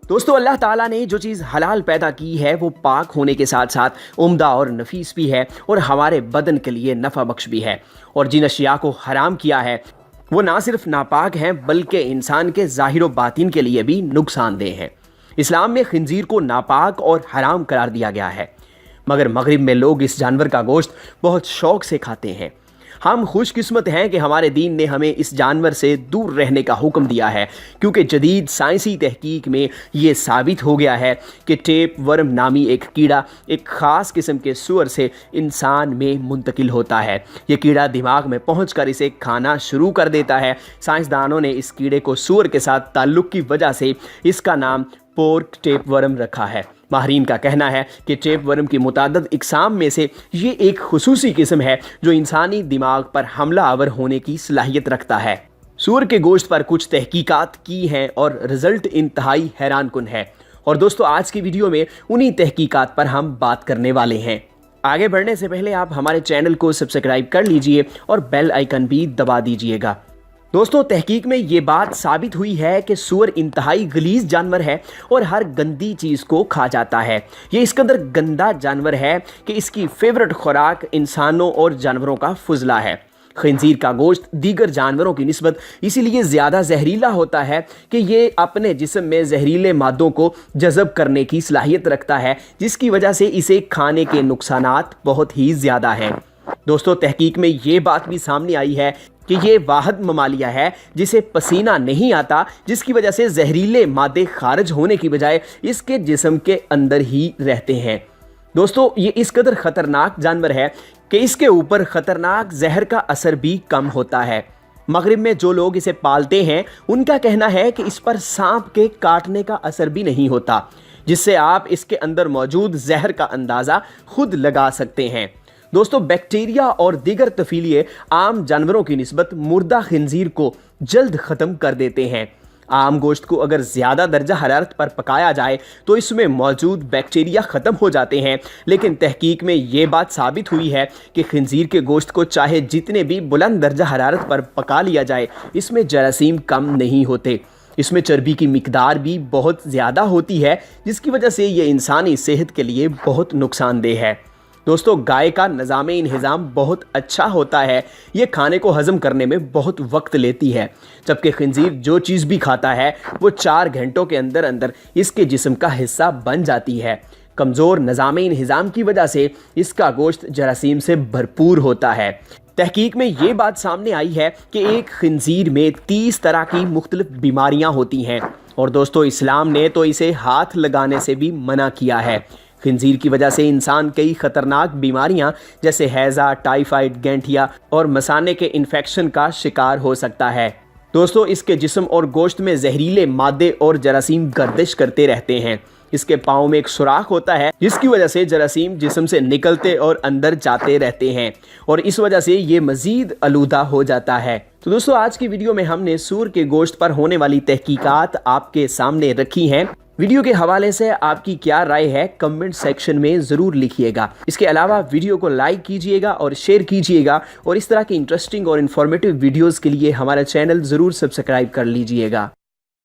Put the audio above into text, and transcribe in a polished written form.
دوستو اللہ تعالیٰ نے جو چیز حلال پیدا کی ہے وہ پاک ہونے کے ساتھ ساتھ عمدہ اور نفیس بھی ہے اور ہمارے بدن کے لیے نفع بخش بھی ہے، اور جن اشیاء کو حرام کیا ہے وہ نہ صرف ناپاک ہیں بلکہ انسان کے ظاہر و باطن کے لیے بھی نقصان دہ ہیں۔ اسلام میں خنزیر کو ناپاک اور حرام قرار دیا گیا ہے، مگر مغرب میں لوگ اس جانور کا گوشت بہت شوق سے کھاتے ہیں۔ ہم خوش قسمت ہیں کہ ہمارے دین نے ہمیں اس جانور سے دور رہنے کا حکم دیا ہے، کیونکہ جدید سائنسی تحقیق میں یہ ثابت ہو گیا ہے کہ ٹیپ ورم نامی ایک کیڑا ایک خاص قسم کے سور سے انسان میں منتقل ہوتا ہے۔ یہ کیڑا دماغ میں پہنچ کر اسے کھانا شروع کر دیتا ہے۔ سائنسدانوں نے اس کیڑے کو سور کے ساتھ تعلق کی وجہ سے اس کا نام پورک ٹیپ ورم رکھا ہے۔ ماہرین کا کہنا ہے کہ ٹیپ ورم کی متعدد اقسام میں سے یہ ایک خصوصی قسم ہے جو انسانی دماغ پر حملہ آور ہونے کی صلاحیت رکھتا ہے۔ سور کے گوشت پر کچھ تحقیقات کی ہیں اور رزلٹ انتہائی حیران کن ہے، اور دوستو آج کی ویڈیو میں انہی تحقیقات پر ہم بات کرنے والے ہیں۔ آگے بڑھنے سے پہلے آپ ہمارے چینل کو سبسکرائب کر لیجئے اور بیل آئیکن بھی دبا دیجئے گا۔ دوستو تحقیق میں یہ بات ثابت ہوئی ہے کہ سور انتہائی غلیظ جانور ہے اور ہر گندی چیز کو کھا جاتا ہے۔ یہ اس قدر گندا جانور ہے کہ اس کی فیورٹ خوراک انسانوں اور جانوروں کا فضلہ ہے۔ خنزیر کا گوشت دیگر جانوروں کی نسبت اسی لیے زیادہ زہریلا ہوتا ہے کہ یہ اپنے جسم میں زہریلے مادوں کو جذب کرنے کی صلاحیت رکھتا ہے، جس کی وجہ سے اسے کھانے کے نقصانات بہت ہی زیادہ ہیں۔ دوستو تحقیق میں یہ بات بھی سامنے آئی ہے کہ یہ واحد ممالیہ ہے جسے پسینہ نہیں آتا، جس کی وجہ سے زہریلے مادے خارج ہونے کی بجائے اس کے جسم کے اندر ہی رہتے ہیں۔ دوستو یہ اس قدر خطرناک جانور ہے کہ اس کے اوپر خطرناک زہر کا اثر بھی کم ہوتا ہے۔ مغرب میں جو لوگ اسے پالتے ہیں ان کا کہنا ہے کہ اس پر سانپ کے کاٹنے کا اثر بھی نہیں ہوتا، جس سے آپ اس کے اندر موجود زہر کا اندازہ خود لگا سکتے ہیں۔ دوستو بیکٹیریا اور دیگر طفیلیے عام جانوروں کی نسبت مردہ خنزیر کو جلد ختم کر دیتے ہیں۔ عام گوشت کو اگر زیادہ درجہ حرارت پر پکایا جائے تو اس میں موجود بیکٹیریا ختم ہو جاتے ہیں، لیکن تحقیق میں یہ بات ثابت ہوئی ہے کہ خنزیر کے گوشت کو چاہے جتنے بھی بلند درجہ حرارت پر پکا لیا جائے اس میں جراثیم کم نہیں ہوتے۔ اس میں چربی کی مقدار بھی بہت زیادہ ہوتی ہے، جس کی وجہ سے یہ انسانی صحت کے لیے بہت نقصان دہ ہے۔ دوستو گائے کا نظام انہضام بہت اچھا ہوتا ہے، یہ کھانے کو ہضم کرنے میں بہت وقت لیتی ہے، جبکہ خنزیر جو چیز بھی کھاتا ہے وہ 4 گھنٹوں کے اندر اندر اس کے جسم کا حصہ بن جاتی ہے۔ کمزور نظام انہضام کی وجہ سے اس کا گوشت جراثیم سے بھرپور ہوتا ہے۔ تحقیق میں یہ بات سامنے آئی ہے کہ ایک خنزیر میں 30 طرح کی مختلف بیماریاں ہوتی ہیں، اور دوستو اسلام نے تو اسے ہاتھ لگانے سے بھی منع کیا ہے۔ خنزیر کی وجہ سے انسان کئی خطرناک بیماریاں جیسے ہیضہ، ٹائیفائڈ، گینٹھیا اور مثانے کے انفیکشن کا شکار ہو سکتا ہے۔ دوستو اس کے جسم اور گوشت میں زہریلے مادے اور جراثیم گردش کرتے رہتے ہیں۔ اس کے پاؤں میں ایک سوراخ ہوتا ہے جس کی وجہ سے جراثیم جسم سے نکلتے اور اندر جاتے رہتے ہیں، اور اس وجہ سے یہ مزید آلودہ ہو جاتا ہے۔ تو دوستو آج کی ویڈیو میں ہم نے سور کے گوشت پر ہونے والی تحقیقات آپ کے سامنے رکھی ہیں۔ ویڈیو کے حوالے سے آپ کی کیا رائے ہے کمنٹ سیکشن میں ضرور لکھیے گا۔ اس کے علاوہ ویڈیو کو لائک کیجئے گا اور شیئر کیجئے گا، اور اس طرح کی انٹرسٹنگ اور انفارمیٹیو ویڈیوز کے لیے ہمارا چینل ضرور سبسکرائب کر لیجئے گا۔